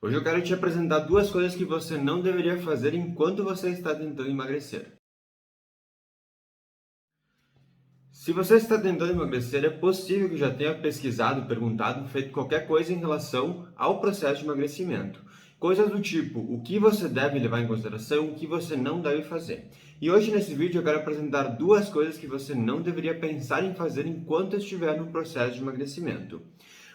Hoje eu quero te apresentar duas coisas que você não deveria fazer enquanto você está tentando emagrecer. Se você está tentando emagrecer, é possível que já tenha pesquisado, perguntado, feito qualquer coisa em relação ao processo de emagrecimento. Coisas do tipo, o que você deve levar em consideração, o que você não deve fazer. E hoje nesse vídeo eu quero apresentar duas coisas que você não deveria pensar em fazer enquanto estiver no processo de emagrecimento.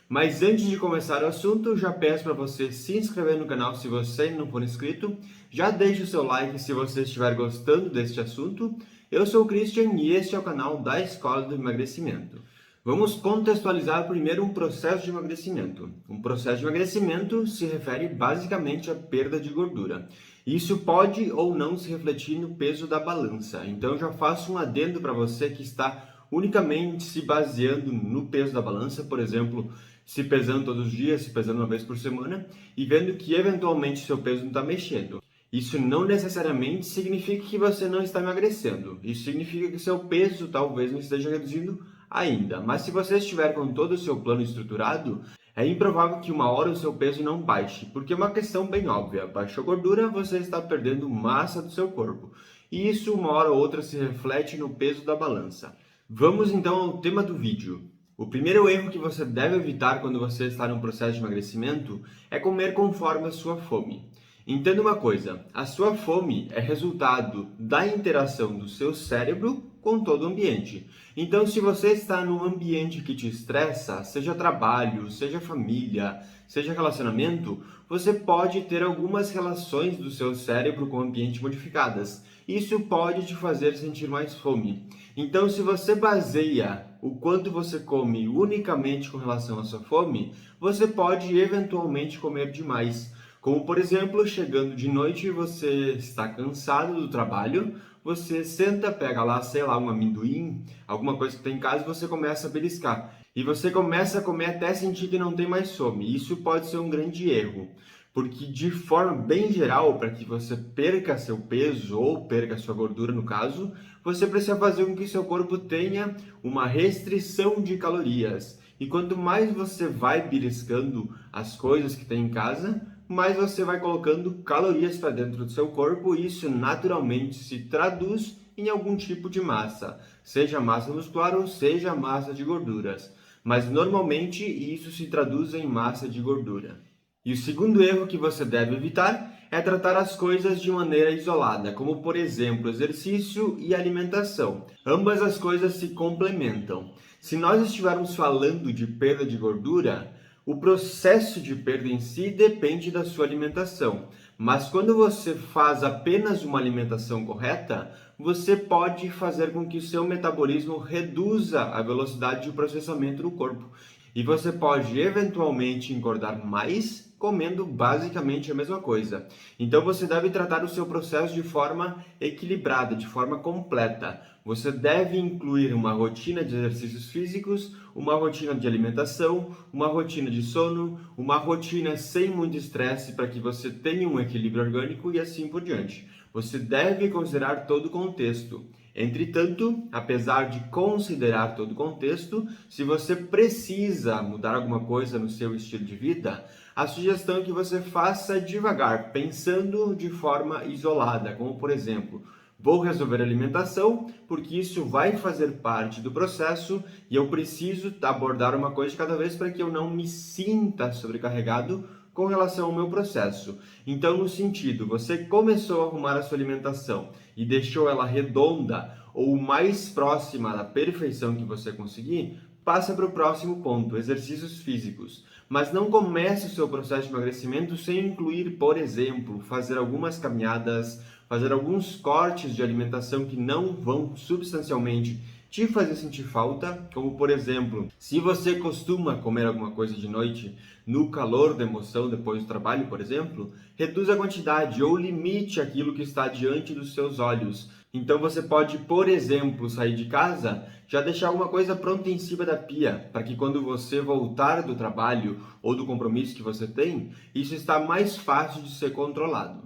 Mas antes de começar o assunto, já peço para você se inscrever no canal se você não for inscrito, já deixe o seu like se você estiver gostando deste assunto. Eu sou o Christian e este é o canal da Escola do Emagrecimento. Vamos contextualizar primeiro um processo de emagrecimento. Um processo de emagrecimento se refere basicamente à perda de gordura. Isso pode ou não se refletir no peso da balança. Então já faço um adendo para você que está unicamente se baseando no peso da balança, por exemplo, se pesando todos os dias, se pesando uma vez por semana e vendo que eventualmente seu peso não está mexendo. Isso não necessariamente significa que você não está emagrecendo. Isso significa que seu peso talvez não esteja reduzindo ainda. Mas se você estiver com todo o seu plano estruturado, é improvável que uma hora o seu peso não baixe, porque é uma questão bem óbvia. Baixou gordura, você está perdendo massa do seu corpo. E isso uma hora ou outra se reflete no peso da balança. Vamos então ao tema do vídeo. O primeiro erro que você deve evitar quando você está em um processo de emagrecimento é comer conforme a sua fome. Entenda uma coisa, a sua fome é resultado da interação do seu cérebro com todo o ambiente. Então, se você está num ambiente que te estressa, seja trabalho, seja família, seja relacionamento, você pode ter algumas relações do seu cérebro com o ambiente modificadas. Isso pode te fazer sentir mais fome. Então, se você baseia o quanto você come unicamente com relação à sua fome, você pode eventualmente comer demais. Como, por exemplo, chegando de noite e você está cansado do trabalho, você senta, pega lá, sei lá, um amendoim, alguma coisa que tem em casa e você começa a beliscar. E você começa a comer até sentir que não tem mais fome. Isso pode ser um grande erro, porque de forma bem geral, para que você perca seu peso ou perca sua gordura no caso, você precisa fazer com que seu corpo tenha uma restrição de calorias. E quanto mais você vai beliscando as coisas que tem em casa, mais você vai colocando calorias para dentro do seu corpo e isso naturalmente se traduz em algum tipo de massa, seja massa muscular ou seja massa de gorduras. Mas normalmente isso se traduz em massa de gordura. E o segundo erro que você deve evitar é tratar as coisas de maneira isolada, como por exemplo exercício e alimentação. Ambas as coisas se complementam. Se nós estivermos falando de perda de gordura, o processo de perda em si depende da sua alimentação. Mas quando você faz apenas uma alimentação correta, você pode fazer com que o seu metabolismo reduza a velocidade de processamento no corpo. E você pode eventualmente engordar mais comendo basicamente a mesma coisa. Então você deve tratar o seu processo de forma equilibrada, de forma completa. Você deve incluir uma rotina de exercícios físicos, uma rotina de alimentação, uma rotina de sono, uma rotina sem muito estresse para que você tenha um equilíbrio orgânico e assim por diante. Você deve considerar todo o contexto. Entretanto, apesar de considerar todo o contexto, se você precisa mudar alguma coisa no seu estilo de vida, a sugestão é que você faça devagar, pensando de forma isolada, como por exemplo, vou resolver a alimentação porque isso vai fazer parte do processo e eu preciso abordar uma coisa de cada vez para que eu não me sinta sobrecarregado com relação ao meu processo. Então, no sentido, você começou a arrumar a sua alimentação e deixou ela redonda ou mais próxima da perfeição que você conseguir, passa para o próximo ponto, exercícios físicos. Mas não comece o seu processo de emagrecimento sem incluir, por exemplo, fazer algumas caminhadas, fazer alguns cortes de alimentação que não vão substancialmente te fazer sentir falta, como por exemplo, se você costuma comer alguma coisa de noite no calor da emoção depois do trabalho, por exemplo, reduza a quantidade ou limite aquilo que está diante dos seus olhos. Então você pode, por exemplo, sair de casa, já deixar alguma coisa pronta em cima da pia, para que quando você voltar do trabalho ou do compromisso que você tem, isso está mais fácil de ser controlado.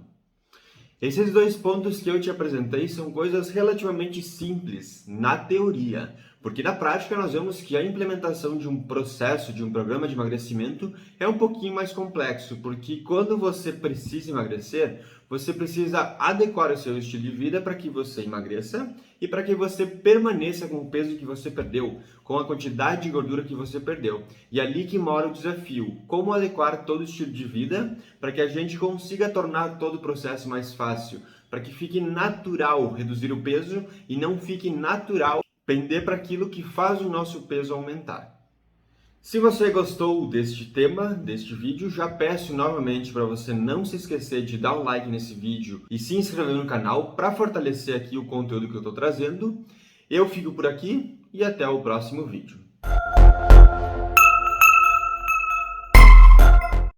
Esses dois pontos que eu te apresentei são coisas relativamente simples na teoria, Porque na prática nós vemos que a implementação de um processo, de um programa de emagrecimento é um pouquinho mais complexo, porque quando você precisa emagrecer, você precisa adequar o seu estilo de vida para que você emagreça e para que você permaneça com o peso que você perdeu, com a quantidade de gordura que você perdeu. E é ali que mora o desafio, como adequar todo o estilo de vida para que a gente consiga tornar todo o processo mais fácil, para que fique natural reduzir o peso e não fique natural pender para aquilo que faz o nosso peso aumentar. Se você gostou deste tema, deste vídeo, já peço novamente para você não se esquecer de dar um like nesse vídeo e se inscrever no canal para fortalecer aqui o conteúdo que eu estou trazendo. Eu fico por aqui e até o próximo vídeo.